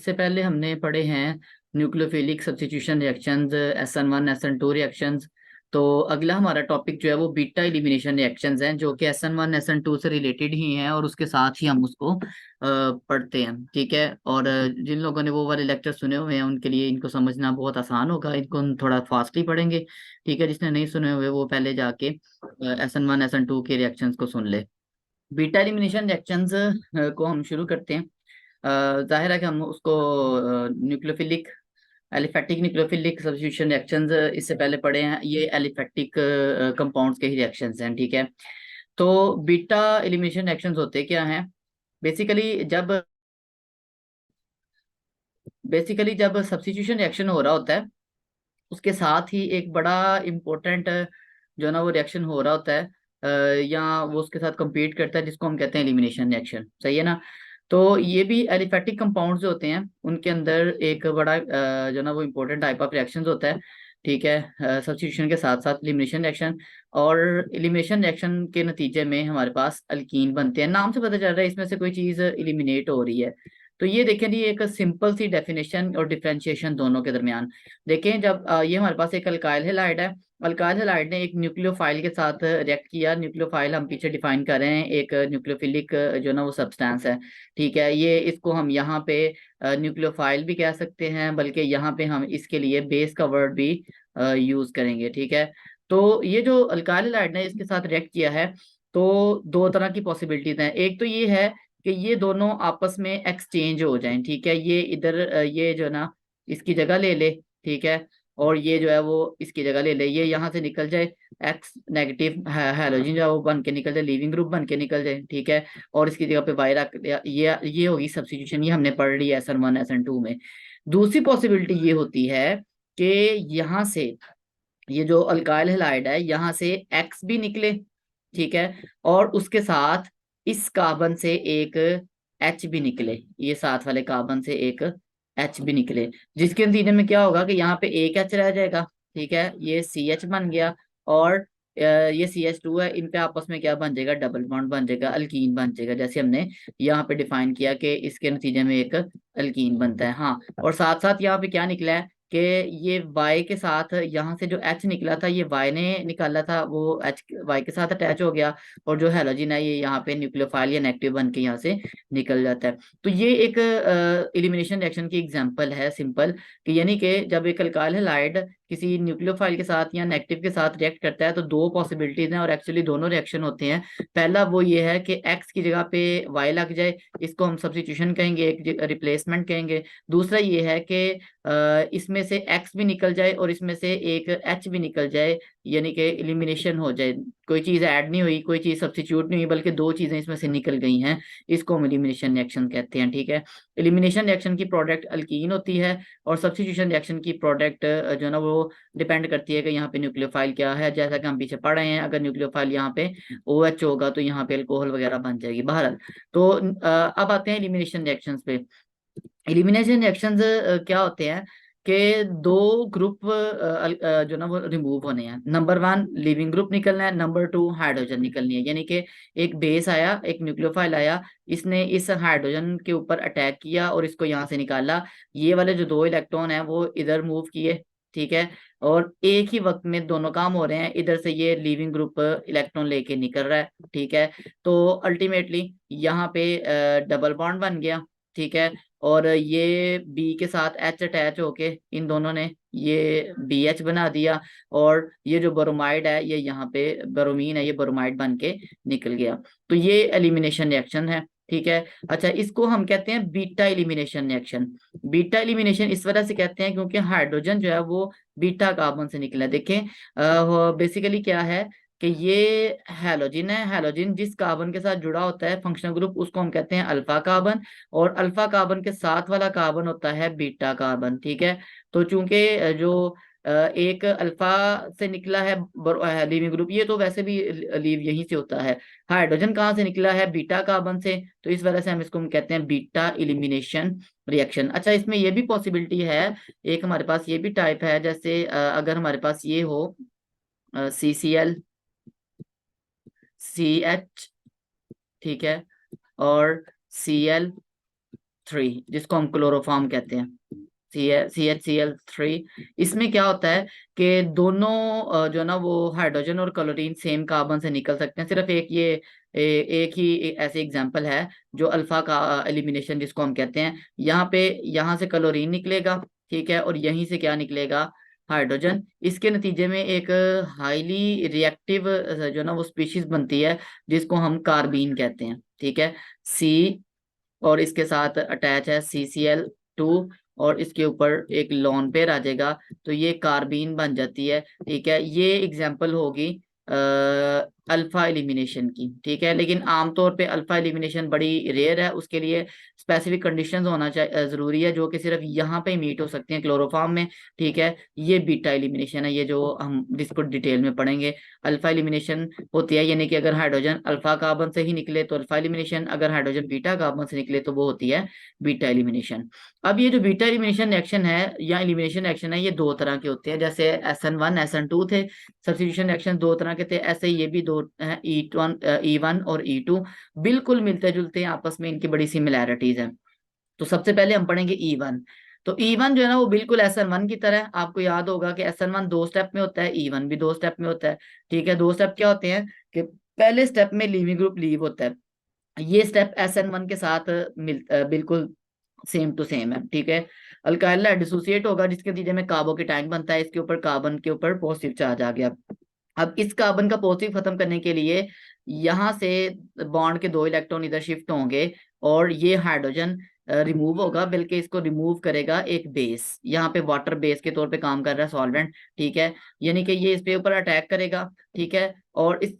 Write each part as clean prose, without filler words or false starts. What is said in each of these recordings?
इससे पहले हमने पढ़े हैं nucleophilic substitution reactions, SN1 SN2 reactions. तो अगला हमारा टॉपिक जो है वो बीटा एलिमिनेशन रिएक्शंस हैं, जो कि SN1 SN2 से रिलेटेड ही हैं और उसके साथ ही हम उसको पढ़ते हैं। ठीक है। और जिन लोगों ने वो वाले लेक्चर सुने हुए हैं उनके लिए इनको समझना बहुत आसान होगा, इनको हम थोड़ा फास्टली पढ़ेंगे। ठीक है। जिसने नहीं सुने हुए वो पहले जाके SN1 SN2 के रिएक्शंस को सुन ले। बीटा एलिमिनेशन रिएक्शंस को हम शुरू करते हैं। जाहिर है कि हम उसको nucleophilic aliphatic nucleophilic substitution reactions इससे पहले पढ़े हैं। ये एलिफेटिक कंपाउंड्स के ही रिएक्शंस हैं। ठीक है। तो बीटा एलिमिनेशन रिएक्शंस होते क्या हैं? बेसिकली जब जब सब्स्टिट्यूशन रिएक्शन हो रहा होता है उसके साथ ही एक बड़ा इम्पोर्टेंट जो है ना वो रिएक्शन हो रहा होता है, या वो उसके साथ compete करता है, जिसको हम कहते हैं एलिमिनेशन रिएक्शन। सही है ना? तो ये भी एलिफेटिक कंपाउंड्स जो होते हैं उनके अंदर एक बड़ा जो ना वो इम्पोर्टेंट टाइप ऑफ रिएक्शन होता है। ठीक है। सब्स्टिट्यूशन के साथ साथ एलिमिनेशन रिएक्शन, और एलिमिनेशन रिएक्शन के नतीजे में हमारे पास अल्कीन बनते हैं। नाम से पता चल रहा है इसमें से कोई चीज़ एलिमिनेट हो रही है। तो ये देखें जी, एक सिंपल सी डेफिनेशन और डिफरेंशिएशन दोनों के दरमियान। देखें, जब ये हमारे पास एक अल्काइल हैलाइड है, अल्काइल हैलाइड ने एक न्यूक्लियोफाइल के साथ रिएक्ट किया। न्यूक्लियोफाइल हम पीछे डिफाइन कर रहे हैं, एक न्यूक्लियोफिलिक जो ना वो सब्सटेंस है। ठीक है। ये इसको हम यहाँ पे न्यूक्लियोफाइल भी कह सकते हैं, बल्कि यहाँ पे हम इसके लिए बेस का वर्ड भी यूज करेंगे। ठीक है। तो ये जो अल्काइल हैलाइड ने इसके साथ रिएक्ट किया है, तो दो तरह की पॉसिबिलिटीज हैं। एक तो ये है कि ये दोनों आपस में एक्सचेंज हो जाएं। ठीक है। ये इधर ये जो ना इसकी जगह ले ले। ठीक है। और ये जो है वो इसकी जगह ले ले, ये यहाँ से निकल जाए, एक्स नेगेटिव हैलोजन जो है वो बन के निकल जाए, लीविंग ग्रुप बन के निकल जाए। ठीक है। और इसकी जगह पे वाई रख दिया। ये होगी सब्स्टिट्यूशन, ये हमने पढ़ ली है SN1 SN2 में। दूसरी पॉसिबिलिटी ये होती है कि यहाँ से ये जो अल्काइल हैलाइड है यहाँ से एक्स भी निकले। ठीक है। और उसके साथ इस कार्बन से एक एच भी निकले, ये साथ वाले कार्बन से एक एच भी निकले, जिसके नतीजे में क्या होगा कि यहाँ पे एक एच रह जाएगा। ठीक है। ये सी एच बन गया, और ये CH2 है, इन पे आपस में क्या बन जाएगा? डबल बॉन्ड बन जाएगा, अल्कीन बन जाएगा, जैसे हमने यहाँ पे डिफाइन किया कि इसके नतीजे में एक अल्कीन बनता है। हाँ, और साथ साथ यहाँ पे क्या निकला है कि ये Y के साथ यहाँ से जो H निकला था, ये Y ने निकाला था, वो H Y के साथ अटैच हो गया, और जो हैलोजन है ये यहाँ पे न्यूक्लियोफाइल या नेगेटिव बन के यहाँ से निकल जाता है। तो ये एक एलिमिनेशन रिएक्शन की एग्जांपल है, सिंपल, कि यानी कि जब एक अल्काइल हैलाइड किसी न्यूक्लियोफाइल के साथ या नेगेटिव के साथ रिएक्ट करता है तो दो पॉसिबिलिटीज हैं, और एक्चुअली दोनों रिएक्शन होते हैं। पहला वो ये है कि एक्स की जगह पे वाई लग जाए, इसको हम सब्स्टिट्यूशन कहेंगे, एक रिप्लेसमेंट कहेंगे। दूसरा ये है कि इसमें से एक्स भी निकल जाए और इसमें से एक एच भी निकल जाए, यानी कि एलिमिनेशन हो जाए, कोई चीज़ ऐड नहीं हुई, कोई चीज़ सब्स्टिट्यूट नहीं हुई, बल्कि दो चीज़ें इसमें से निकल गई हैं। इसको हम एलिमिनेशन रिएक्शन कहते हैं। ठीक है। एलिमिनेशन रिएक्शन की प्रोडक्ट अल्कीन होती है, और सब्स्टिट्यूशन रिएक्शन की प्रोडक्ट जो है ना वो डिपेंड करती है कि यहाँ पे न्यूक्लियोफाइल क्या है। जैसा कि हम पीछे पढ़ रहे हैं, अगर न्यूक्लियोफाइल यहाँ पे OH होगा तो यहाँ पे अल्कोहल वगैरह बन जाएगी। बहरहाल, तो अब आते हैं एलिमिनेशन रिएक्शंस पे। एलिमिनेशन रिएक्शंस क्या होते हैं कि दो ग्रुप जो ना वो रिमूव होने हैं। नंबर वन, लिविंग ग्रुप निकलना है, नंबर टू, हाइड्रोजन निकलनी है। यानी कि एक बेस आया, एक न्यूक्लियोफाइल आया, इसने इस हाइड्रोजन के ऊपर अटैक किया और इसको यहाँ से निकाला। ये वाले जो दो इलेक्ट्रॉन है वो इधर मूव किए। ठीक है। और एक ही वक्त में दोनों काम हो रहे हैं, इधर से ये लिविंग ग्रुप इलेक्ट्रॉन लेके निकल रहा है। ठीक है। तो अल्टीमेटली यहाँ पे डबल बॉन्ड बन गया। ठीक है। और ये बी के साथ एच अटैच होके इन दोनों ने ये BH बना दिया, और ये जो ब्रोमाइड है, ये यहाँ पे ब्रोमीन है, ये ब्रोमाइड बन के निकल गया। तो ये एलिमिनेशन रिएक्शन है। ठीक है। अच्छा, इसको हम कहते हैं beta elimination reaction. Beta elimination इस वजह से कहते हैं क्योंकि हाइड्रोजन जो है वो बीटा कार्बन से निकला है। देखें, बेसिकली क्या है कि ये हैलोजन है, हैलोजन जिस कार्बन के साथ जुड़ा होता है फंक्शनल ग्रुप, उसको हम कहते हैं अल्फा कार्बन, और अल्फा कार्बन के साथ वाला कार्बन होता है बीटा कार्बन। ठीक है। तो चूंकि जो एक अल्फा से निकला है लीविंग ग्रुप, ये तो वैसे भी लीव यहीं से होता है। हाइड्रोजन कहाँ से निकला है? बीटा कार्बन से। तो इस वजह से हम इसको हम कहते हैं बीटा एलिमिनेशन रिएक्शन। अच्छा, इसमें ये भी पॉसिबिलिटी है, एक हमारे पास ये भी टाइप है, जैसे अगर हमारे पास ये हो CCl CH, ठीक है, और Cl थ्री, जिसको हम क्लोरोफॉर्म कहते हैं, CH CL3। इसमें क्या होता है कि दोनों जो है ना वो हाइड्रोजन और क्लोरीन सेम कार्बन से निकल सकते हैं। सिर्फ एक ये एक ही ऐसे एग्जांपल है जो अल्फा का एलिमिनेशन जिसको हम कहते हैं। यहाँ पे यहाँ से क्लोरीन निकलेगा, ठीक है, और यहीं से क्या निकलेगा, हाइड्रोजन। इसके नतीजे में एक हाईली रिएक्टिव जो है ना वो स्पीशीज बनती है जिसको हम कार्बीन कहते हैं, ठीक है। सी और इसके साथ अटैच है CCl2, और इसके ऊपर एक लोन पेयर आ जाएगा, तो ये कार्बीन बन जाती है, ठीक है। ये एग्जांपल होगी अल्फा एलिमिनेशन की, ठीक है। लेकिन आमतौर पे अल्फा एलिमिनेशन बड़ी रेयर है, उसके लिए स्पेसिफिक कंडीशंस होना चाहिए, जरूरी है, जो कि सिर्फ यहाँ पे मीट हो सकती हैं, क्लोरोफॉर्म में, ठीक है। ये बीटा एलिमिनेशन है, ये जो हम जिसको डिटेल में पढ़ेंगे। अल्फा एलिमिनेशन होती है, यानी कि अगर हाइड्रोजन अल्फा कार्बन से ही निकले तो अल्फा एलिमिनेशन, अगर हाइड्रोजन बीटा कार्बन से निकले तो वो होती है बीटा एलिमिनेशन। अब ये जो बीटा एलिमिनेशन रिएक्शन है या एलिमिनेशन रिएक्शन है, ये दो तरह के होते हैं। जैसे SN1 SN2 थे, सब्स्टिट्यूशन रिएक्शन दो तरह के थे, ऐसे ही ये भी दो हैं, E1 और E2, बिल्कुल मिलते जुलते हैं आपस में, इनकी बड़ी सिमिलैरिटीज है। तो सबसे पहले हम पढ़ेंगे E1। तो E1 जो है ना वो बिल्कुल SN1 की तरह है। आपको याद होगा कि SN1 दो स्टेप में होता है, E1 भी दो स्टेप में होता है, ठीक है। दो स्टेप क्या होते हैं कि पहले स्टेप में लीविंग ग्रुप लीव होता है, ये स्टेप SN1 के साथ बिल्कुल सेम टू सेम है, ठीक है। अल्काइल डिसोसिएट होगा जिसके नतीजे में कार्बोकेटाइन बनता है, इसके ऊपर कार्बन के ऊपर पॉजिटिव चार्ज आ गया। अब इस कार्बन का पॉजिटिव खत्म करने के लिए यहाँ से बॉन्ड के दो इलेक्ट्रॉन इधर शिफ्ट होंगे, और ये हाइड्रोजन रिमूव होगा, बल्कि इसको रिमूव करेगा एक बेस, यहाँ पे वाटर बेस के तौर पे काम कर रहा है सॉल्वेंट, ठीक है। यानी कि ये इस पे ऊपर अटैक करेगा, ठीक है। और इस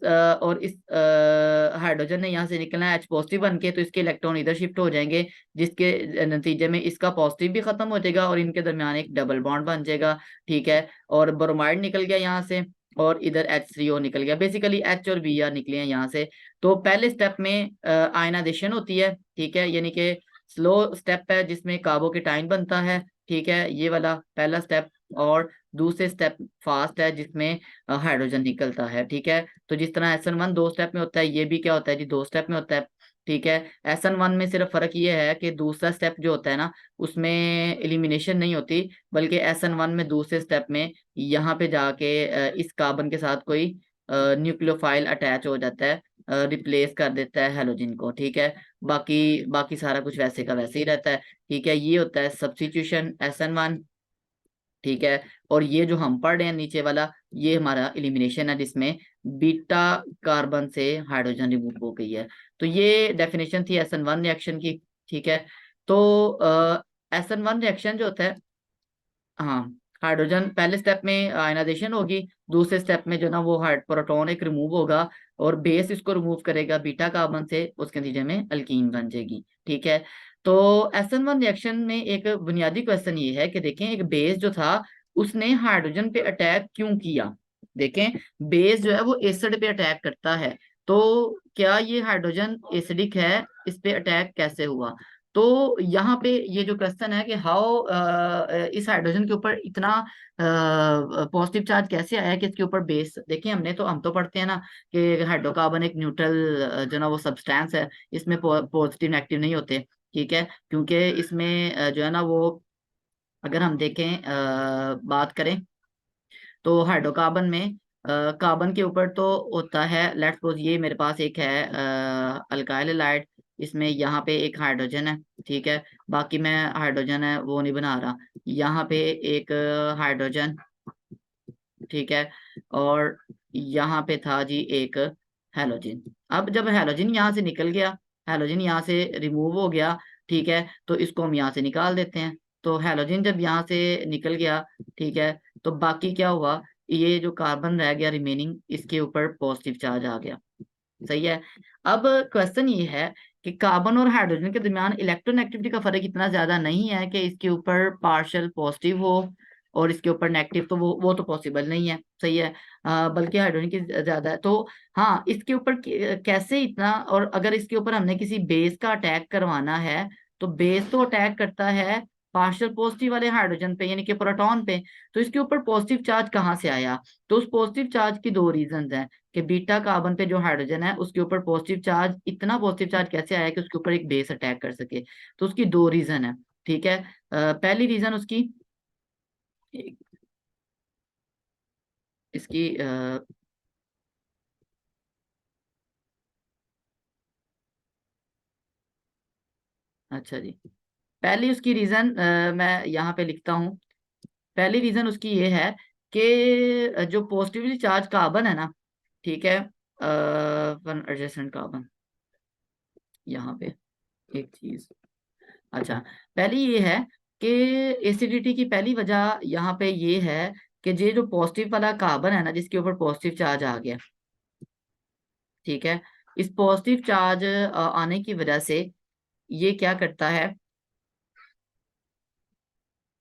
हाइड्रोजन ने यहाँ से निकलना है H पॉजिटिव बन के, तो इसके इलेक्ट्रॉन इधर शिफ्ट हो जाएंगे, जिसके नतीजे में इसका पॉजिटिव भी खत्म हो जाएगा और इनके दरमियान एक डबल बॉन्ड बन जाएगा, ठीक है। और ब्रोमाइड निकल गया यहाँ से, और इधर H3O निकल गया, बेसिकली H और Br निकले हैं यहाँ से। तो पहले स्टेप में आयनाइजेशन होती है, ठीक है, यानी कि स्लो स्टेप है जिसमें कार्बोकेटाइन बनता है, ठीक है, ये वाला पहला स्टेप। और दूसरे स्टेप फास्ट है जिसमें हाइड्रोजन निकलता है, ठीक है। तो जिस तरह SN1 दो स्टेप में होता है, ये भी क्या होता है जी, दो स्टेप में होता है, ठीक है। SN1 में सिर्फ फर्क ये है कि दूसरा स्टेप जो होता है ना उसमें एलिमिनेशन नहीं होती, बल्कि SN1 में दूसरे स्टेप में यहाँ पे जाके इस कार्बन के साथ कोई न्यूक्लियोफाइल अटैच हो जाता है, रिप्लेस कर देता है हेलोजन को, ठीक है। बाकी बाकी सारा कुछ वैसे का वैसे ही रहता है, ठीक है। ये होता है सब्स्टिट्यूशन SN1, ठीक है। और ये जो हम पढ़ रहे हैं नीचे वाला, ये हमारा एलिमिनेशन है जिसमें बीटा कार्बन से हाइड्रोजन रिमूव हो गई है। तो ये डेफिनेशन थी SN1 रिएक्शन की, ठीक है। तो SN1 रिएक्शन जो होता है, हाँ, हाइड्रोजन पहले स्टेप में आयनाइजेशन होगी, दूसरे स्टेप में जो ना वो हाइड प्रोटॉन एक रिमूव होगा, और बेस इसको रिमूव करेगा बीटा कार्बन से, उसके नतीजे में अल्कीन बन जाएगी, ठीक है। तो SN1 रिएक्शन में एक बुनियादी क्वेश्चन ये है कि देखें, एक बेस जो था उसने हाइड्रोजन पे अटैक क्यों किया। देखें, बेस जो है वो एसिड पे अटैक करता है, तो क्या ये हाइड्रोजन एसिडिक है, इस पे अटैक कैसे हुआ। तो यहाँ पे ये जो क्वेश्चन है कि हाउ इस हाइड्रोजन के ऊपर इतना पॉजिटिव चार्ज कैसे आया कि इसके ऊपर बेस, देखिए हमने तो हम तो पढ़ते हैं ना कि हाइड्रोकार्बन एक न्यूट्रल जो ना वो सब्सटेंस है, इसमें पॉजिटिव नेगेटिव नहीं होते, ठीक है। क्योंकि इसमें जो है ना वो, अगर हम देखें बात करें तो हाइड्रोकार्बन में कार्बन के ऊपर तो होता है, लेट्स सपोज ये मेरे पास एक है अल्काइल हैलाइड, इसमें यहाँ पे एक हाइड्रोजन है, ठीक है। बाकी मैं हाइड्रोजन है वो नहीं बना रहा, यहाँ पे एक हाइड्रोजन, ठीक है। और यहाँ पे था जी एक हेलोजन। अब जब हेलोजन यहाँ से निकल गया, हेलोजन यहाँ से रिमूव हो गया, ठीक है, तो इसको हम यहाँ से निकाल देते हैं। तो हेलोजन जब यहाँ से निकल गया, ठीक है, तो बाकी क्या हुआ, ये जो कार्बन रह गया रिमेनिंग, इसके ऊपर पॉजिटिव चार्ज आ गया, सही है। अब क्वेश्चन ये है कि कार्बन और हाइड्रोजन के दरमियान इलेक्ट्रोनेगेटिविटी का फर्क इतना ज्यादा नहीं है कि इसके ऊपर पार्शियल पॉजिटिव हो और इसके ऊपर नेगेटिव, तो वो तो पॉसिबल नहीं है, सही है। बल्कि हाइड्रोजन की ज्यादा है। तो हाँ, इसके ऊपर कैसे इतना, और अगर इसके ऊपर हमने किसी बेस का अटैक करवाना है, तो बेस तो अटैक करता है पार्शियल पॉजिटिव वाले हाइड्रोजन पे यानी कि प्रोटॉन पे, तो इसके ऊपर पॉजिटिव चार्ज कहाँ से आया? तो उस पॉजिटिव चार्ज की दो रीजंस हैं कि बीटा कार्बन पे जो हाइड्रोजन है उसके ऊपर पॉजिटिव चार्ज, इतना पॉजिटिव चार्ज कैसे आया कि उसके ऊपर एक बेस अटैक कर सके। तो उसकी दो रीजन है, ठीक है। पहली रीजन उसकी इसकी अच्छा जी, पहली उसकी रीजन मैं यहाँ पे लिखता हूँ। पहली रीजन उसकी ये है कि जो पॉजिटिवली चार्ज कार्बन है ना, ठीक है, वन एडजेसेंट कार्बन, यहाँ पे एक चीज, अच्छा, पहली ये है कि एसिडिटी की पहली वजह यहाँ पे ये है कि ये जो पॉजिटिव वाला कार्बन है ना जिसके ऊपर पॉजिटिव चार्ज आ गया, ठीक है, इस पॉजिटिव चार्ज आने की वजह से ये क्या करता है,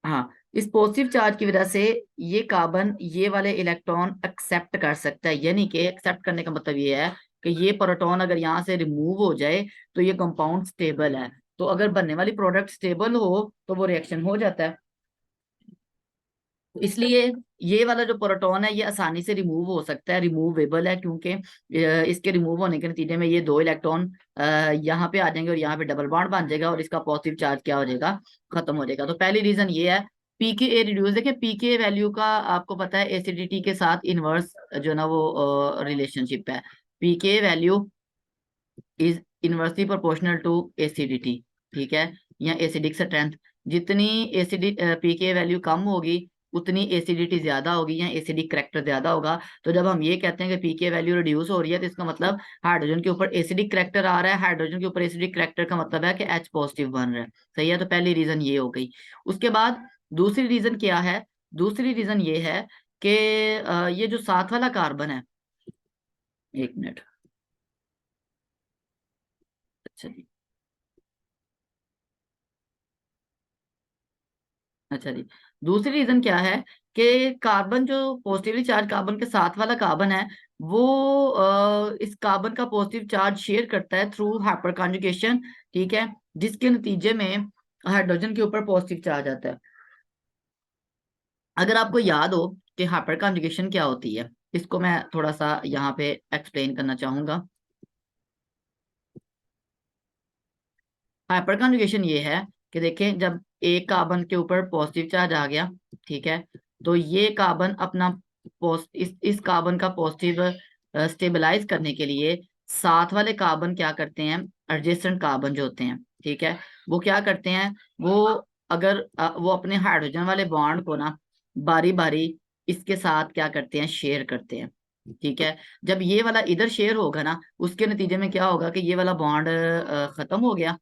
हाँ, इस पॉजिटिव चार्ज की वजह से ये कार्बन ये वाले इलेक्ट्रॉन एक्सेप्ट कर सकता है, यानी कि एक्सेप्ट करने का मतलब ये है कि ये प्रोटॉन अगर यहाँ से रिमूव हो जाए तो ये कंपाउंड स्टेबल है। तो अगर बनने वाली प्रोडक्ट स्टेबल हो तो वो रिएक्शन हो जाता है। इसलिए ये वाला जो प्रोटॉन है ये आसानी से रिमूव हो सकता है, रिमूवेबल है, क्योंकि इसके रिमूव होने के नतीजे में ये दो इलेक्ट्रॉन यहाँ पे आ जाएंगे और यहाँ पे डबल बॉन्ड बन जाएगा और इसका पॉजिटिव चार्ज क्या हो जाएगा, खत्म हो जाएगा। तो पहली रीजन ये है। पीके रिड्यूस, देखिए पीके वैल्यू का आपको पता है एसिडिटी के साथ इनवर्स जो ना वो रिलेशनशिप है। PK value is inversely proportional to acidity, ठीक है, या एसिडिक स्ट्रेंथ। जितनी एसिडिक पीके वैल्यू कम होगी उतनी एसिडिटी ज्यादा होगी या एसिडिक करैक्टर ज्यादा होगा। तो जब हम ये कहते हैं कि पीके वैल्यू रिड्यूस हो रही है तो इसका मतलब हाइड्रोजन के ऊपर एसिडिक करैक्टर आ रहा है, हाइड्रोजन के ऊपर एसिडिक करैक्टर का मतलब है कि एच पॉजिटिव बन रहा है। सही है, तो पहली रीजन ये हो गई। उसके बाद दूसरी रीजन क्या है? दूसरी रीजन ये है कि ये जो साथ वाला कार्बन है, एक मिनट, अच्छा जी, अच्छा जी, दूसरी रीजन क्या है कि कार्बन जो पॉजिटिवली चार्ज कार्बन के साथ वाला कार्बन है वो इस कार्बन का पॉजिटिव चार्ज शेयर करता है थ्रू हाइपर कॉन्जुगेशन, ठीक है, जिसके नतीजे में हाइड्रोजन के ऊपर पॉजिटिव चार्ज आता है। अगर आपको याद हो कि हाइपर कॉन्जुगेशन क्या होती है, इसको मैं थोड़ा सा यहाँ पे एक्सप्लेन करना चाहूंगा। हाइपर कॉन्जुगेशन ये है कि देखें, जब एक कार्बन के ऊपर पॉजिटिव चार्ज आ गया, ठीक है, तो ये कार्बन अपना इस कार्बन का पॉजिटिव स्टेबलाइज करने के लिए साथ वाले कार्बन क्या करते हैं, एडजेसेंट कार्बन जो होते हैं, ठीक है, वो क्या करते हैं, वो अगर वो अपने हाइड्रोजन वाले बॉन्ड को ना बारी बारी इसके साथ क्या करते हैं, शेयर करते हैं, ठीक है। जब ये वाला इधर शेयर होगा ना उसके नतीजे में क्या होगा कि ये वाला बॉन्ड खत्म हो गया,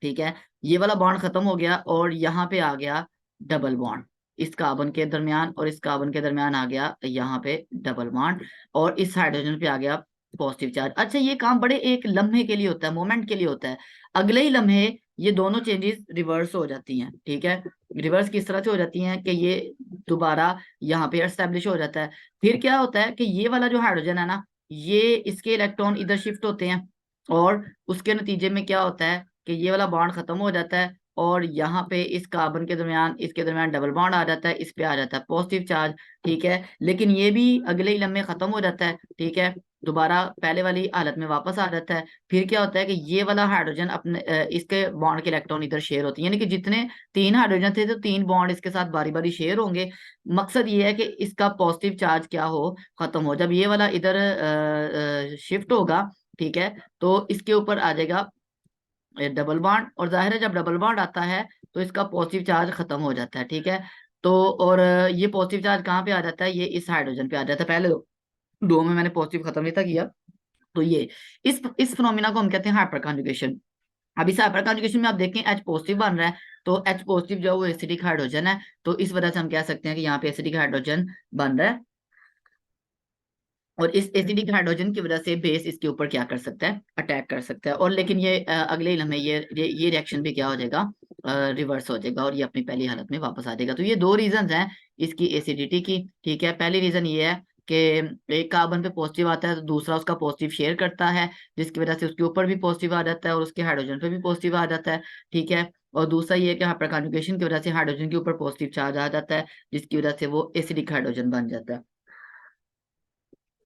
ठीक है, ये वाला बॉन्ड खत्म हो गया और यहाँ पे आ गया डबल बॉन्ड, इस कार्बन के दरमियान और इस कार्बन के दरमियान आ गया यहाँ पे डबल बॉन्ड, और इस हाइड्रोजन पे आ गया पॉजिटिव चार्ज। अच्छा, ये काम बड़े एक लम्हे के लिए होता है, मोमेंट के लिए होता है, अगले ही लम्हे ये दोनों चेंजेस रिवर्स हो जाती हैं, ठीक है। रिवर्स किस तरह से हो जाती हैं कि ये दोबारा यहाँ पे एस्टेब्लिश हो जाता है। फिर क्या होता है कि ये वाला जो हाइड्रोजन है ना, ये इसके इलेक्ट्रॉन इधर शिफ्ट होते हैं और उसके नतीजे में क्या होता है कि ये वाला बॉन्ड खत्म हो जाता है और यहाँ पे इस कार्बन के दरमियान इसके दरमियान डबल बॉन्ड आ जाता है, इस पे आ जाता है पॉजिटिव चार्ज, ठीक है। लेकिन ये भी अगले ही लम्हे खत्म हो जाता है, ठीक है, दोबारा पहले वाली हालत में वापस आ जाता है। फिर क्या होता है कि ये वाला हाइड्रोजन अपने इसके बॉन्ड के इलेक्ट्रॉन इधर शेयर होती है, यानी कि जितने तीन हाइड्रोजन थे तो तीन बॉन्ड इसके साथ बारी बारी शेयर होंगे। मकसद ये है कि इसका पॉजिटिव चार्ज क्या हो, खत्म हो। जब ये वाला इधर शिफ्ट होगा, ठीक है, तो इसके ऊपर आ जाएगा डबल बॉन्ड, और जाहिर है जब डबल बॉन्ड आता है तो इसका पॉजिटिव चार्ज खत्म हो जाता है, ठीक है। तो और ये पॉजिटिव चार्ज कहाँ पे आ जाता है, ये इस हाइड्रोजन पे आ जाता है। पहले दो में मैंने पॉजिटिव खत्म नहीं था किया। तो ये इस फिनोमिना को हम कहते हैं हाइपर कॉन्जुगेशन। अब इस हाइपर कॉन्जुगेशन में आप देखें एच पॉजिटिव बन रहा है, तो एच पॉजिटिव जो है वो एसिडिक हाइड्रोजन है, तो इस वजह से हम कह सकते हैं कि यहाँ पे एसिडिक हाइड्रोजन बन रहा है, और इस एसिडिक हाइड्रोजन की वजह से बेस इसके ऊपर क्या कर सकता है, अटैक कर सकता है। और लेकिन ये अगले ही लम्हे ये रिएक्शन भी क्या हो जाएगा, रिवर्स हो जाएगा और ये अपनी पहली हालत में वापस आ जाएगा। तो ये दो रीजन हैं इसकी एसिडिटी की, ठीक है। पहली रीजन ये है कि एक कार्बन पे पॉजिटिव आता है तो दूसरा उसका पॉजिटिव शेयर करता है, जिसकी वजह से उसके ऊपर भी पॉजिटिव आ जाता है और उसके हाइड्रोजन पे भी पॉजिटिव आ जाता है। ठीक है। और दूसरा ये है कि यहाँ पर कॉन्जुगेशन की वजह से हाइड्रोजन के ऊपर पॉजिटिव चार्ज आ जाता है, जिसकी वजह से वो एसिडिक हाइड्रोजन बन जाता है।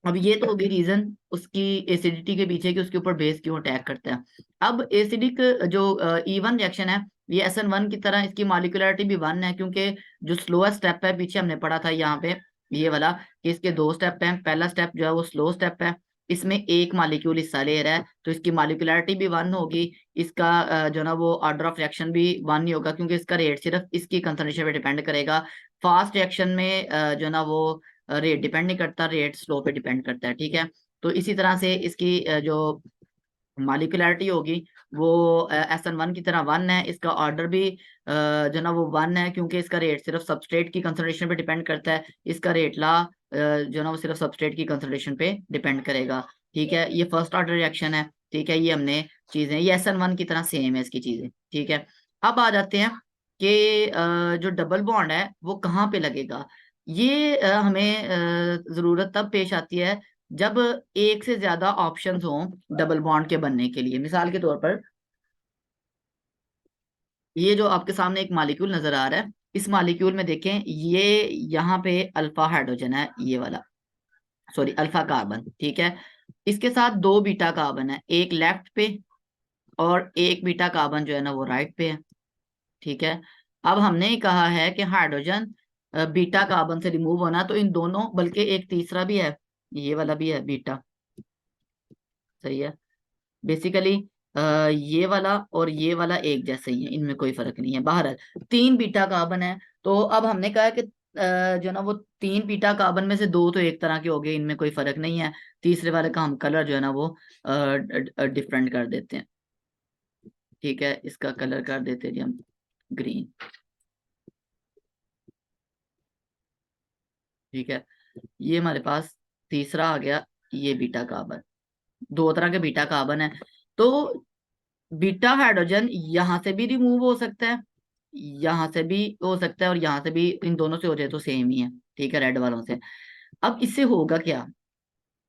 अब ये तो होगी रीजन उसकी एसिडिटी के पीछे कि उसके ऊपर बेस क्यों अटैक करता है। अब एसिडिक जो E1 रिएक्शन है, ये SN1 की तरह इसकी मॉलिक्यूलरिटी भी 1 है, क्योंकि जो स्लोएस्ट स्टेप है पीछे हमने पढ़ा था यहाँ पे ये वाला कि इसके 2 स्टेप हैं। पहला स्टेप जो है वो स्लो स्टेप है, इसमें एक मॉलिक्यूल हिस्सा ले रहा है तो इसकी मॉलिक्यूलरिटी भी 1 होगी। इसका जो ना वो ऑर्डर ऑफ रिएक्शन भी 1 ही होगा, क्योंकि इसका रेट सिर्फ इसकी कंसंट्रेशन पे डिपेंड करेगा। फास्ट रिएक्शन में जो ना वो रेट डिपेंड नहीं करता, रेट स्लो पे डिपेंड करता है। ठीक है। तो इसी तरह से इसकी जो मॉलिक्यूलरिटी होगी वो SN1 की तरह 1 है। इसका ऑर्डर भी जो ना वो 1 है, क्योंकि इसका रेट सिर्फ सबस्ट्रेट की कंसंट्रेशन पे डिपेंड करता है। इसका रेट ला जो ना वो सिर्फ सबस्ट्रेट की कंसंट्रेशन पे डिपेंड करेगा। ठीक है। ये फर्स्ट ऑर्डर रिएक्शन है। ठीक है। ये हमने चीजें ये SN1 की तरह सेम है इसकी चीजें। ठीक है। अब आ जाते हैं कि जो डबल बॉन्ड है वो कहाँ पे लगेगा। ये हमें जरूरत तब पेश आती है जब एक से ज्यादा ऑप्शंस हों डबल बॉन्ड के बनने के लिए। मिसाल के तौर पर ये जो आपके सामने एक मॉलिक्यूल नजर आ रहा है, इस मॉलिक्यूल में देखें ये यहाँ पे अल्फा हाइड्रोजन है, ये वाला सॉरी अल्फा कार्बन। ठीक है। इसके साथ 2 बीटा कार्बन है, एक लेफ्ट पे और एक बीटा कार्बन जो है ना वो राइट पे है। ठीक है। अब हमने ही कहा है कि हाइड्रोजन बीटा कार्बन से रिमूव होना, तो इन दोनों बल्कि एक तीसरा भी है, ये वाला भी है बीटा। सही है। बेसिकली ये वाला और ये वाला एक जैसे ही है, इनमें कोई फर्क नहीं है। बहरहाल 3 बीटा कार्बन है। तो अब हमने कहा कि जो ना वो 3 बीटा कार्बन में से 2 तो एक तरह के हो गए, इनमें कोई फर्क नहीं है। तीसरे वाले का हम कलर जो है ना वो डिफरेंट कर देते हैं। ठीक है। इसका कलर कर देते हैं जी हम ग्रीन। ठीक है। ये हमारे पास तीसरा आ गया, ये बीटा कार्बन। 2 तरह के बीटा कार्बन है। तो बीटा हाइड्रोजन यहाँ से भी रिमूव हो सकता है, यहाँ से भी हो सकता है और यहाँ से भी, इन दोनों से हो जाए तो सेम ही है। ठीक है। रेड वालों से अब इससे होगा क्या,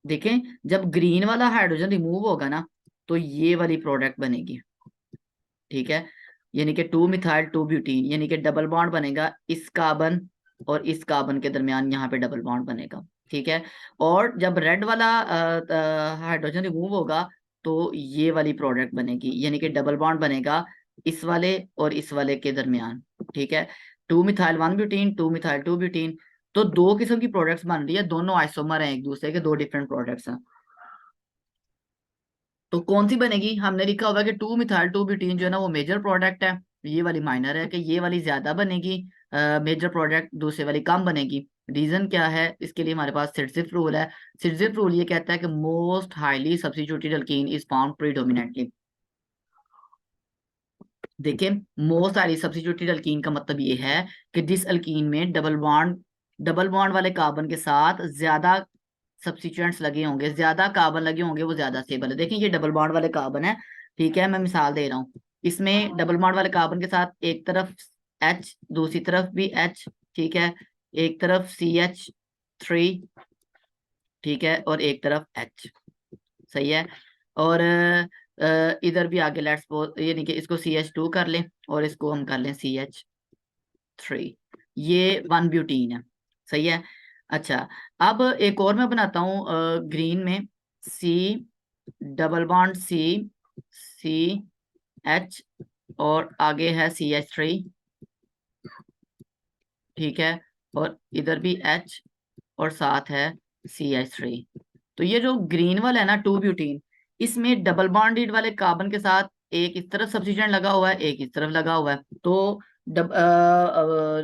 देखें जब ग्रीन वाला हाइड्रोजन रिमूव होगा ना तो ये वाली प्रोडक्ट बनेगी। ठीक है। यानी कि 2 मिथाइल 2 ब्यूटीन, यानी कि डबल बॉन्ड बनेगा इस कार्बन और इस कार्बन के दरमियान, यहाँ पे डबल बॉन्ड बनेगा। ठीक है। और जब रेड वाला हाइड्रोजन रिमूव होगा तो ये वाली प्रोडक्ट बनेगी, यानी कि डबल बॉन्ड बनेगा इस वाले और इस वाले के दरमियान। ठीक है। 2 मिथाइल 1 ब्यूटीन 2 मिथाइल 2 ब्यूटीन। तो 2 किस्म की प्रोडक्ट्स बन रही है, दोनों आइसोमर हैं, एक दूसरे के 2 डिफरेंट प्रोडक्ट्स हैं। तो कौन सी बनेगी, हमने लिखा होगा कि 2 मिथाइल 2 ब्यूटीन जो है ना वो मेजर प्रोडक्ट है, ये वाली माइनर है, कि ये वाली ज्यादा बनेगी मेजर प्रोडक्ट, दूसरे वाली कम बनेगी। रीजन क्या है, इसके लिए हमारे पास सिरजिफ रूल है। सिरजिफ रूल ये कहता है कि most highly substituted alkene is found predominantly. देखिए मोस्ट हाईली सब्स्टिट्यूटेड अल्कीन का मतलब ये है कि जिस अल्कीन में डबल बॉन्ड वाले कार्बन के साथ ज्यादा सब्स्टिट्यूएंट्स लगे होंगे, ज्यादा कार्बन लगे होंगे, वो ज्यादा स्टेबल है। देखिए ये डबल बॉन्ड वाले कार्बन है। ठीक है। मैं मिसाल दे रहा हूँ, इसमें डबल बॉन्ड वाले कार्बन के साथ एक तरफ H, दूसरी तरफ भी H। ठीक है। एक तरफ CH3। ठीक है। और एक तरफ H। सही है। और इधर भी आगे लेट्स सपोज यानी कि इसको CH2 कर लें और इसको हम कर लें CH3। ये 1 ब्यूटीन है। सही है। अच्छा, अब एक और मैं बनाता हूँ ग्रीन में, C डबल बॉन्ड CH और आगे है CH3। ठीक है। और इधर भी H और साथ है CH3। तो ये जो ग्रीन वाला है ना 2 ब्यूटीन, इसमें डबल बॉन्डेड वाले कार्बन के साथ एक इस तरफ सब्स्टिट्यूएंट लगा हुआ है, एक इस तरफ लगा हुआ है। तो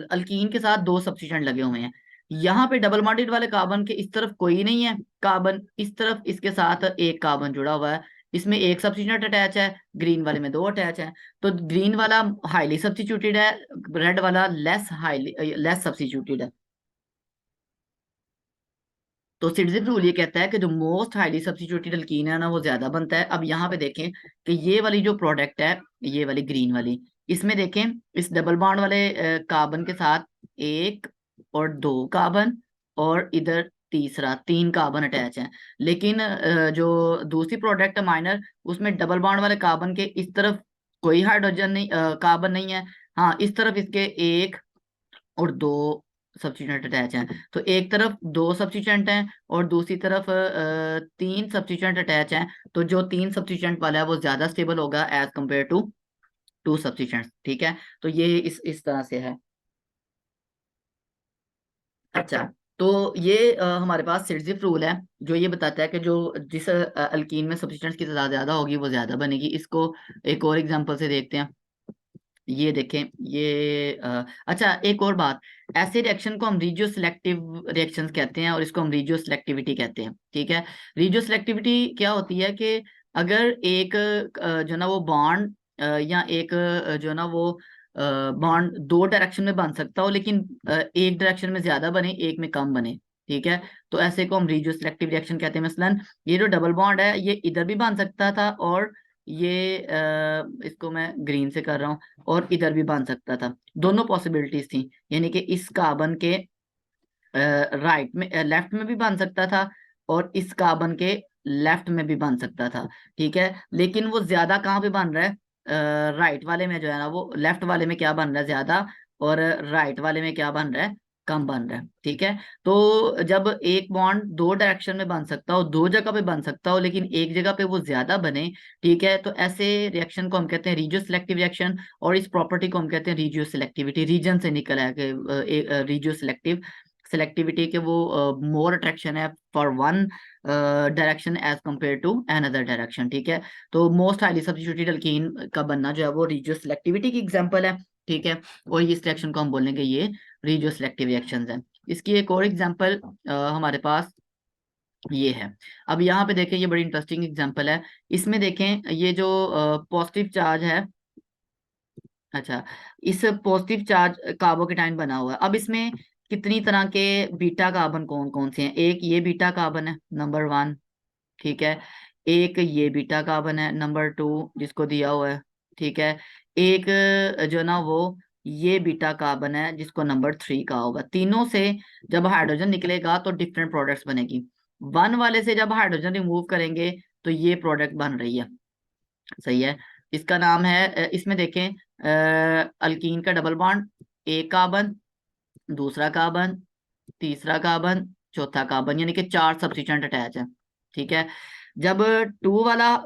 अल्कीन के साथ 2 सब्स्टिट्यूएंट लगे हुए हैं। यहाँ पे डबल बॉन्डेड वाले कार्बन के इस तरफ कोई नहीं है कार्बन, इस तरफ इसके साथ एक कार्बन जुड़ा हुआ है, इसमें एक सब्स्टिट्यूएंट अटैच है, ग्रीन वाले में 2 अटैच है। तो ग्रीन वाला हाईली सब्स्टिट्यूटेड है, रेड वाला लेस सब्स्टिट्यूटेड है। तो सिडजिप रूल ये कहता है कि जो मोस्ट हाईली सब्स्टिट्यूटेड अल्कीन है ना वो ज्यादा बनता है। अब यहाँ पे देखें कि ये वाली जो प्रोडक्ट है, ये वाली ग्रीन वाली, इसमें देखें इस डबल बॉन्ड वाले कार्बन के साथ 1 और 2 कार्बन, और इधर तीसरा, 3 कार्बन अटैच हैं। लेकिन जो दूसरी प्रोडक्ट है माइनर, उसमें डबल बॉन्ड वाले कार्बन के इस तरफ कोई हाइड्रोजन नहीं, कार्बन नहीं है। हाँ, इस तरफ इसके एक और दो सब्स्टिट्यूएंट अटैच हैं। तो एक तरफ दो सब्स्टिट्यूएंट हैं और दूसरी तरफ तीन सब्स्टिट्यूएंट अटैच हैं। तो जो तीन सब्स्टिट्यूएंट वाला है वो ज्यादा स्टेबल होगा as compare to two substituents. ठीक है, तो ये इस तरह से है। अच्छा, तो ये हमारे पास सिरजिफ रूल है, जो ये बताता है कि जो जिस अल्कीन में सब्स्टिट्यूएंट्स की तादाद ज्यादा होगी वो ज्यादा बनेगी। इसको एक और एग्जांपल से देखते हैं। ये देखें, ये अच्छा, एक और बात, ऐसे रिएक्शन को हम रीजियो सिलेक्टिव रिएक्शंस कहते हैं और इसको हम रीजियो सिलेक्टिविटी कहते हैं। ठीक है, रीजियो सिलेक्टिविटी क्या होती है कि अगर एक जो ना वो बॉन्ड या एक जो ना वो बॉन्ड दो डायरेक्शन में बन सकता हो, लेकिन एक डायरेक्शन में ज्यादा बने, एक में कम बने। ठीक है, तो ऐसे को हम रीजियो सिलेक्टिव रिएक्शन कहते हैं। मसलन ये जो डबल बॉन्ड है ये इधर भी बन सकता था, और ये इसको मैं ग्रीन से कर रहा हूँ, और इधर भी बन सकता था। दोनों पॉसिबिलिटीज थी, यानी कि इस कार्बन के राइट में, लेफ्ट में भी बन सकता था, और इस कार्बन के लेफ्ट में भी बन सकता था। ठीक है, लेकिन वो ज्यादा कहाँ पे बन रहा है, राइट वाले में जो है ना, वो लेफ्ट वाले में क्या बन रहा है ज्यादा, और राइट वाले में क्या बन रहा है, कम बन रहा है। ठीक है, तो जब एक बॉन्ड दो डायरेक्शन में बन सकता हो, दो जगह पे बन सकता हो, लेकिन एक जगह पे वो ज्यादा बने, ठीक है, तो ऐसे रिएक्शन को हम कहते हैं रीजियो सिलेक्टिव रिएक्शन। और इस प्रॉपर्टी को हम कहते हैं रीजियो सिलेक्टिविटी। रीजन से निकल है कि रीजियो सिलेक्टिव सेलेक्टिविटी के वो मोर अट्रैक्शन है for one direction as compare to another direction. ठीक है, तो मोस्ट हाईली सब्स्टिट्यूटेड अल्कीन का बनना जो है वो रीजियो सिलेक्टिविटी की एग्जांपल है। ठीक है, और इस रिएक्शन को हम बोलेंगे ये रीजियो सिलेक्टिव रिएक्शंस हैं। इसकी एक और एग्जांपल हमारे पास ये है। अब यहाँ पे देखें, ये बड़ी इंटरेस्टिंग एग्जांपल है। इसमें देखें, ये जो पॉजिटिव चार्ज है, अच्छा, इस पॉजिटिव चार्ज कार्बोकेटाइन बना हुआ है। अब इसमें कितनी तरह के बीटा कार्बन कौन कौन से हैं? एक ये बीटा कार्बन है, नंबर वन। ठीक है, एक ये बीटा कार्बन है, नंबर टू, जिसको दिया हुआ है। ठीक है, एक जो ना वो ये बीटा कार्बन है, जिसको नंबर थ्री कहा होगा। तीनों से जब हाइड्रोजन निकलेगा तो डिफरेंट प्रोडक्ट्स बनेगी। वन वाले से जब हाइड्रोजन रिमूव करेंगे तो ये प्रोडक्ट बन रही है। सही है, इसका नाम है इसमें देखें, अल्कीन का डबल बॉन्ड, एक कार्बन, दूसरा कार्बन, तीसरा कार्बन, चौथा कार्बन, यानी कि चार सब्स्टिट्यूएंट अटैच है। ठीक है, जब टू वाला,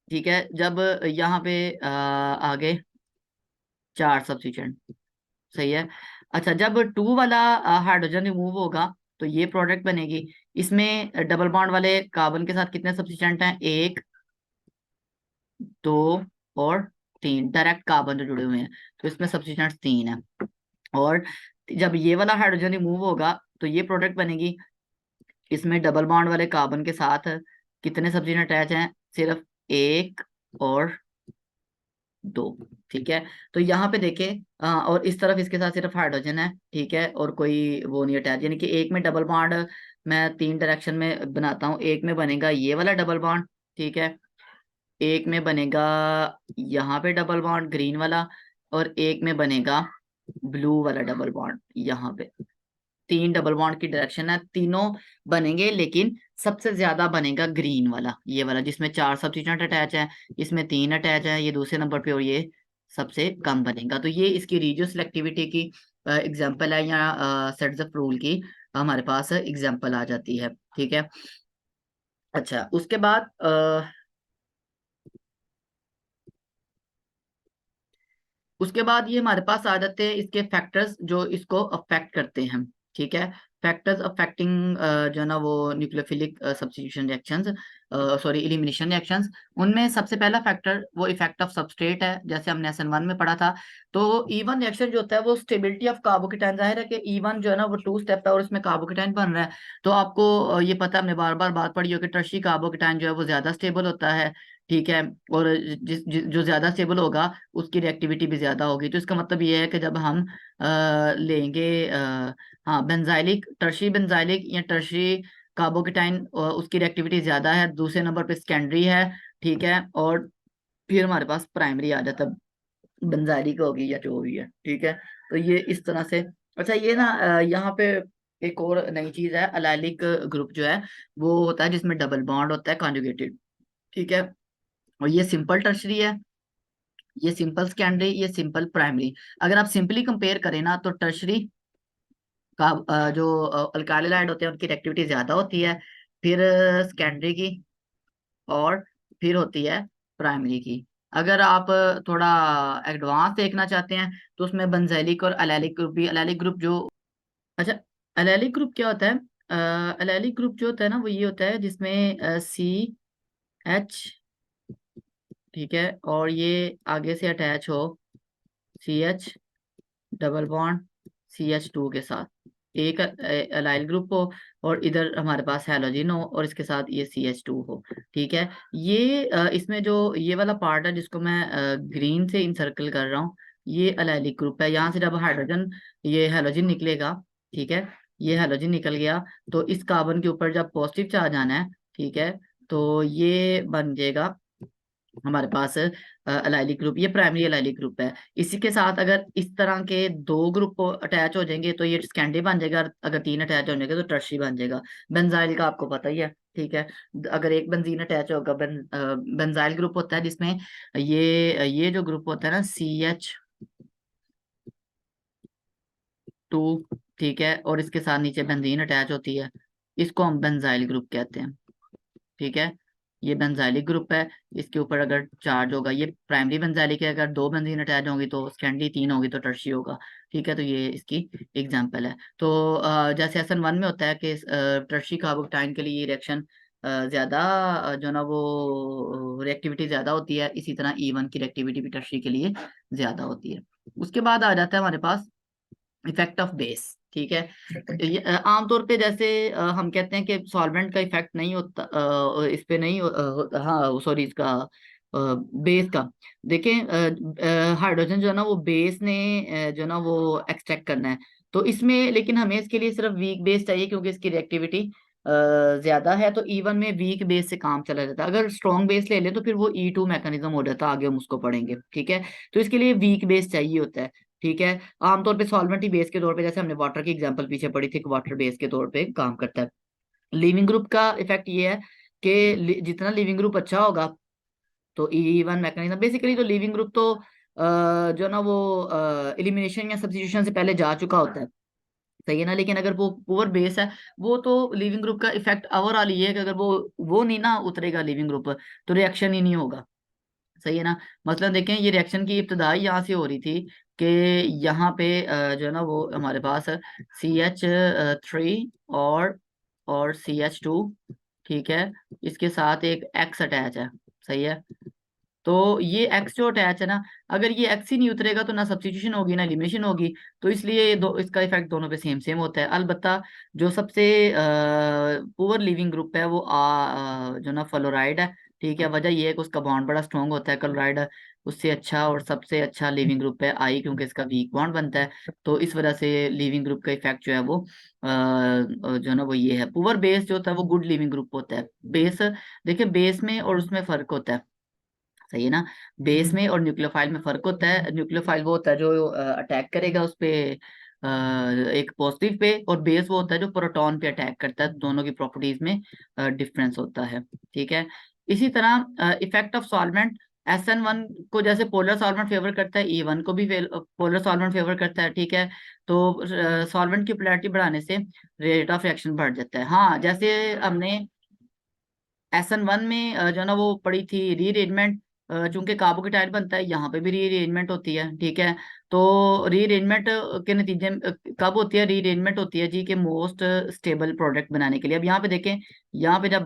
ठीक है, जब यहाँ पे आगे चार सब्स्टिट्यूएंट, सही है। अच्छा, जब टू वाला हाइड्रोजन रिमूव होगा तो ये प्रोडक्ट बनेगी। इसमें डबल बॉन्ड वाले कार्बन के साथ कितने सब्स्टिट्यूएंट हैं? एक, दो और तीन, डायरेक्ट कार्बन जो जुड़े हुए हैं, तो इसमें सब्स्टिट्यूएंट्स तीन है। और जब ये वाला हाइड्रोजन रिमूव होगा तो ये प्रोडक्ट बनेगी। इसमें डबल बॉन्ड वाले कार्बन के साथ कितने सब्स्टिट्यूएंट अटैच हैं? सिर्फ एक और दो। ठीक है, तो यहाँ पे देखें, और इस तरफ इसके साथ सिर्फ हाइड्रोजन है। ठीक है, और कोई वो नहीं अटैच, यानी कि एक में डबल बॉन्ड मैं तीन डायरेक्शन में बनाता हूँ। एक में बनेगा ये वाला डबल बॉन्ड, ठीक है, एक में बनेगा यहाँ पे डबल बॉन्ड ग्रीन वाला, और एक में बनेगा ब्लू वाला डबल बॉन्ड यहाँ पे। तीन डबल बॉन्ड की डायरेक्शन है, तीनों बनेंगे, लेकिन सबसे ज्यादा बनेगा ग्रीन वाला, ये वाला जिसमें चार सब्स्टिट्यूएंट अटैच है। इसमें तीन अटैच है, ये दूसरे नंबर पे, और ये सबसे कम बनेगा। तो ये इसकी रीजियो सिलेक्टिविटी की एग्जांपल है, या सेट्स ऑफ रूल की हमारे पास एग्जांपल आ जाती है। ठीक है, अच्छा, उसके बाद ये हमारे पास आ जाते हैं इसके फैक्टर्स जो इसको अफेक्ट करते हैं। ठीक है, फैक्टर्स अफेक्टिंग जो है ना वो nucleophilic substitution reactions, sorry elimination reactions. उनमें सबसे पहला फैक्टर वो इफेक्ट ऑफ सबस्ट्रेट है, जैसे हमने SN1 में पढ़ा था। तो E1 रिएक्शन जो होता है वो स्टेबिलिटी ऑफ कार्बोकेटाइन, जाहिर है कि E1 जो है ना वो टू स्टेप है और इसमें कार्बोकेटाइन बन रहा है। तो आपको ये पता है, हमने बार बार बात पढ़ी हो कि टर्शी कार्बोकेटाइन जो है वो ज्यादा स्टेबल होता है। ठीक है, और जो ज्यादा स्टेबल होगा उसकी रिएक्टिविटी भी ज्यादा होगी। तो इसका मतलब ये है कि जब हम लेंगे हाँ, बेंजाइलिक, टर्शी बेंजाइलिक या टर्शी कार्बोकेटाइन, उसकी रिएक्टिविटी ज्यादा है। दूसरे नंबर पे सेकेंडरी है। ठीक है, और फिर हमारे पास प्राइमरी आ जाता है, बेंजाइलिक होगी या जो भी है। ठीक है, तो ये इस तरह से। अच्छा, ये ना यहाँ पे एक और नई चीज है, एलाइलिक ग्रुप जो है वो होता है जिसमें डबल बॉन्ड होता है कॉन्जुगेटेड, ठीक है। और ये सिंपल टर्शरी है, ये सिंपल सेकेंडरी, ये सिंपल प्राइमरी। अगर आप सिंपली कंपेयर करें ना तो टर्शरी का जो अल्काइल हाइड होते हैं उनकी रिएक्टिविटी ज्यादा होती है, फिर सेकेंडरी की, और फिर होती है प्राइमरी की। अगर आप थोड़ा एडवांस देखना चाहते हैं तो उसमें बेंजैलिक और एलाइलिक ग्रुप भी, एलाइलिक ग्रुप जो, अच्छा, एलाइलिक ग्रुप क्या होता है? एलाइलिक ग्रुप जो होता है ना वो ये होता है जिसमें सी एच, ठीक है, और ये आगे से अटैच हो C H double bond C H two के साथ, एक एलाइल ग्रुप हो, और इधर हमारे पास हैलोजन हो और इसके साथ ये सी एच टू हो, ठीक है। ये इसमें जो ये वाला पार्ट है जिसको मैं ग्रीन से इंसर्कल कर रहा हूँ, ये एलाइलिक ग्रुप है। यहाँ से जब हाइड्रोजन, ये हैलोजन निकलेगा, ठीक है, ये हैलोजन निकल गया तो इस कार्बन के ऊपर जब पॉजिटिव चार्ज आना है, ठीक है, तो ये बन जाएगा हमारे पास एलाइलिक ग्रुप, ये प्राइमरी एलाइलिक ग्रुप है। इसी के साथ अगर इस तरह के दो ग्रुप अटैच हो जाएंगे तो ये सेकेंडरी बन जाएगा, अगर तीन अटैच हो जाएंगे तो टर्शरी बन जाएगा। बेंजाइल का आपको पता ही है, ठीक है। अगर एक बेंजीन अटैच होगा, बेंजाइल ग्रुप होता है जिसमें ये जो ग्रुप होता है ना सी एच टू, ठीक है, और इसके साथ नीचे बेंजीन अटैच होती है, इसको हम बेंजाइल ग्रुप कहते हैं, ठीक है। ये बेंजाइलिक ग्रुप है, इसके ऊपर अगर चार्ज होगा, ये प्राइमरी बेंजाइलिक है, अगर दो बेंजीन अटैच होंगी तो सेकेंडरी, तीन होगी तो टर्शी होगा, ठीक है। तो ये इसकी एग्जांपल है। तो जैसे SN1 में होता है कि टर्शी कार्बोकटाइन के लिए ये रिएक्शन ज्यादा जो ना वो रिएक्टिविटी ज्यादा होती है, इसी तरह E1 की रिएक्टिविटी भी टर्शी के लिए ज्यादा होती है। उसके बाद आ जाता है हमारे पास इफेक्ट ऑफ बेस, ठीक है। ये आमतौर पे जैसे हम कहते हैं कि सॉल्वेंट का इफेक्ट नहीं होता इस पे नहीं हाँ सॉरी, इसका बेस का। देखें हाइड्रोजन जो है ना वो बेस ने जो ना वो एक्सट्रैक्ट करना है, तो इसमें लेकिन हमें इसके लिए सिर्फ वीक बेस चाहिए क्योंकि इसकी रिएक्टिविटी ज्यादा है, तो E1 में वीक बेस से काम चला जाता है। अगर स्ट्रॉन्ग बेस ले ले तो फिर वो E2 मैकेनिज्म हो जाता है, आगे हम उसको पढ़ेंगे, ठीक है। तो इसके लिए वीक बेस चाहिए होता है, ठीक है। आमतौर पे सॉल्वेंट ही बेस के तौर पे, जैसे हमने वाटर की एग्जांपल पीछे पढ़ी थी, वाटर बेस के तौर पे काम करता है। लिविंग ग्रुप का इफेक्ट ये है कि जितना लिविंग ग्रुप अच्छा होगा तो E1 मैकेनिज्म, बेसिकली तो लिविंग ग्रुप तो जो ना वो एलिमिनेशन या सब्स्टिट्यूशन से पहले जा चुका होता है, सही है ना। लेकिन अगर वो पुअर बेस है, वो तो लिविंग ग्रुप का इफेक्ट ओवरऑल ये है कि अगर वो नहीं ना उतरेगा लिविंग ग्रुप, तो रिएक्शन ही नहीं होगा, सही है ना। मतलब देखें ये रिएक्शन की इब्तदाई यहाँ से हो रही थी कि यहाँ पे जो है ना वो हमारे पास CH3 और CH2, ठीक है, इसके साथ एक X अटैच है, सही है। तो ये X जो अटैच है ना, अगर ये X ही नहीं उतरेगा तो ना सब्स्टिट्यूशन होगी ना एलिमिनेशन होगी, तो इसलिए ये दो, इसका इफेक्ट दोनों पे सेम सेम होता है। अलबत्ता जो सबसे पुअर लिविंग ग्रुप है वो जो ना फ्लोराइड है, ठीक है। वजह ये है कि उसका बॉन्ड बड़ा स्ट्रॉन्ग होता है, क्लोराइड उससे अच्छा, और सबसे अच्छा लिविंग ग्रुप है आई, क्योंकि इसका वीक बॉन्ड बनता है। तो इस वजह से लिविंग ग्रुप का इफेक्ट जो है वो जो है ना वो ये है। पुअर बेस जो होता है वो गुड लिविंग ग्रुप होता है। बेस, देखिए बेस में और उसमें फर्क होता है, सही है ना। बेस में और न्यूक्लियोफाइल में फर्क होता है। न्यूक्लियोफाइल वो होता है जो अटैक करेगा उस पे एक पॉजिटिव पे, और बेस वो होता है जो प्रोटॉन पे अटैक करता है। दोनों की प्रॉपर्टीज में डिफरेंस होता है, ठीक है। इसी तरह इफेक्ट ऑफ सॉल्वेंट, SN1 को जैसे पोलर सॉल्वेंट फेवर करता है, E1 को भी पोलर सॉल्वेंट फेवर करता है, ठीक है। तो सॉल्वेंट की पोलैरिटी बढ़ाने से रेट ऑफ रिएक्शन बढ़ जाता है। हाँ, जैसे हमने SN1 में जो है ना वो पड़ी थी रीअरेंजमेंट, चूंकि कार्बोकेटाइड बनता है, यहाँ पे भी रीअरेंजमेंट होती है, ठीक है। तो रीअरेंजमेंट के नतीजे में कब होती है? रीअरेंजमेंट होती है जी के मोस्ट स्टेबल प्रोडक्ट बनाने के लिए। अब यहाँ पे देखें, यहाँ पे जब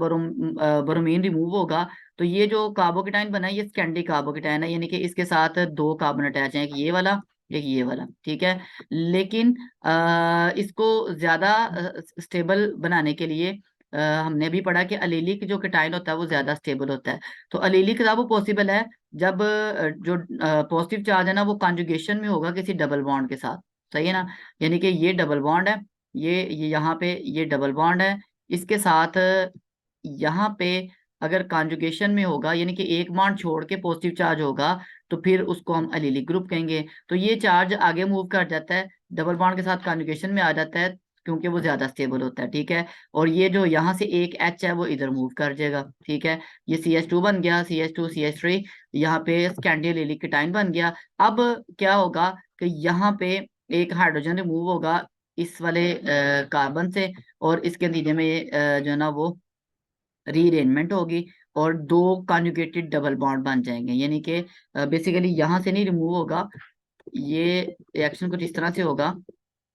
ब्रोमीन रिमूव होगा तो ये जो कार्बोकेटाइन बना है ये सेकेंडरी कार्बोकेटाइन है, यानी कि इसके साथ दो कार्बन अटैच हैं, एक ये वाला एक ये वाला, ठीक है। लेकिन इसको ज्यादा स्टेबल बनाने के लिए हमने भी पढ़ा कि अलीलिक जो केटाइन होता है वो ज्यादा स्टेबल होता है। तो अलीलिक वो पॉसिबल है जब जो पॉजिटिव चार्ज है ना वो कॉन्जुगेशन में होगा किसी डबल बॉन्ड के साथ, सही है ना। यानी कि ये डबल बॉन्ड है, ये यहाँ पे ये डबल बॉन्ड है, इसके साथ यहाँ पे अगर कॉन्जुगेशन में होगा, यानी कि एक बॉन्ड छोड़ के पॉजिटिव चार्ज होगा, तो फिर उसको हम अलीलिक ग्रुप कहेंगे। तो ये चार्ज आगे मूव कर जाता है, डबल बॉन्ड के साथ कॉन्जुगेशन में आ जाता है, क्योंकि वो ज्यादा स्टेबल होता है, ठीक है। और ये जो यहाँ से एक एच है वो इधर मूव कर जाएगा, ठीक है। ये CH2 बन गया, CH2 CH3, यहाँ पे स्कैंडियोलिलिकेटाइन बन गया। अब क्या होगा कि यहाँ पे एक हाइड्रोजन रिमूव होगा इस वाले कार्बन से, और इसके नतीजे में जो है ना वो रीअरेंजमेंट होगी, और दो कॉन्जुगेटेड डबल बॉन्ड बन जाएंगे। यानी कि बेसिकली यहाँ से नहीं रिमूव होगा, ये रिएक्शन कुछ इस तरह से होगा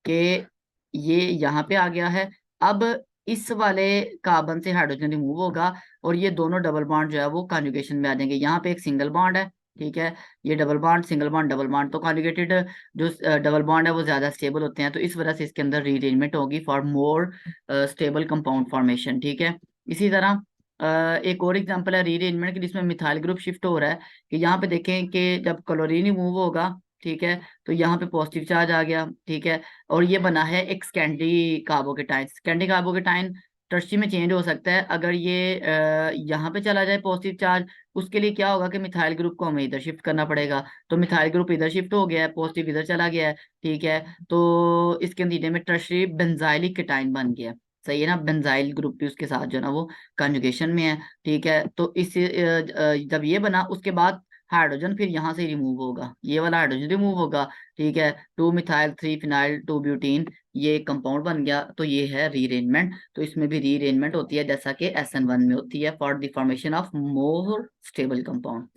कि ये यहाँ पे आ गया है। अब इस वाले कार्बन से हाइड्रोजन रिमूव होगा, और ये दोनों डबल बॉन्ड जो है वो कॉन्जुगेशन में आ जाएंगे। यहाँ पे एक सिंगल बॉन्ड है, ठीक है। ये double bond, single bond, double bond, तो कॉन्जुगेटेड जो डबल बॉन्ड है वो ज्यादा स्टेबल होते हैं, तो इस वजह से इसके अंदर रीअरेंजमेंट होगी for more stable compound formation, ठीक है। इसी तरह एक और एग्जांपल है रीअरेंजमेंट की, जिसमें मिथाइल ग्रुप शिफ्ट हो रहा है। कि यहाँ पे देखें कि जब क्लोरीन रिमूव होगा, ठीक है, तो यहाँ पे पॉजिटिव चार्ज आ गया, ठीक है। और ये बना है एक Scandi carbocation. Scandi carbocation tertiary में चेंज हो सकता है अगर ये यहाँ पे चला जाए पॉजिटिव चार्ज। उसके लिए क्या होगा कि मिथाइल ग्रुप को हमें इधर शिफ्ट करना पड़ेगा। तो मिथाइल ग्रुप इधर शिफ्ट हो गया है, पॉजिटिव इधर चला गया है, ठीक है। तो इसके नतीजे में टर्शरी बेंजाइलिक केटाइन बन गया, सही है ना। बेंजाइल ग्रुप भी उसके साथ जो है ना वो कंजुगेशन में है, ठीक है। तो इस जब ये बना, उसके बाद हाइड्रोजन फिर यहाँ से रिमूव होगा, ये वाला हाइड्रोजन रिमूव होगा, ठीक है। 2 मिथाइल 3 फिनाइल 2 ब्यूटीन, ये कंपाउंड बन गया। तो ये है रीअरेंजमेंट। तो इसमें भी रीअरेंजमेंट होती है जैसा कि SN1 में होती है, for the formation of more stable compound.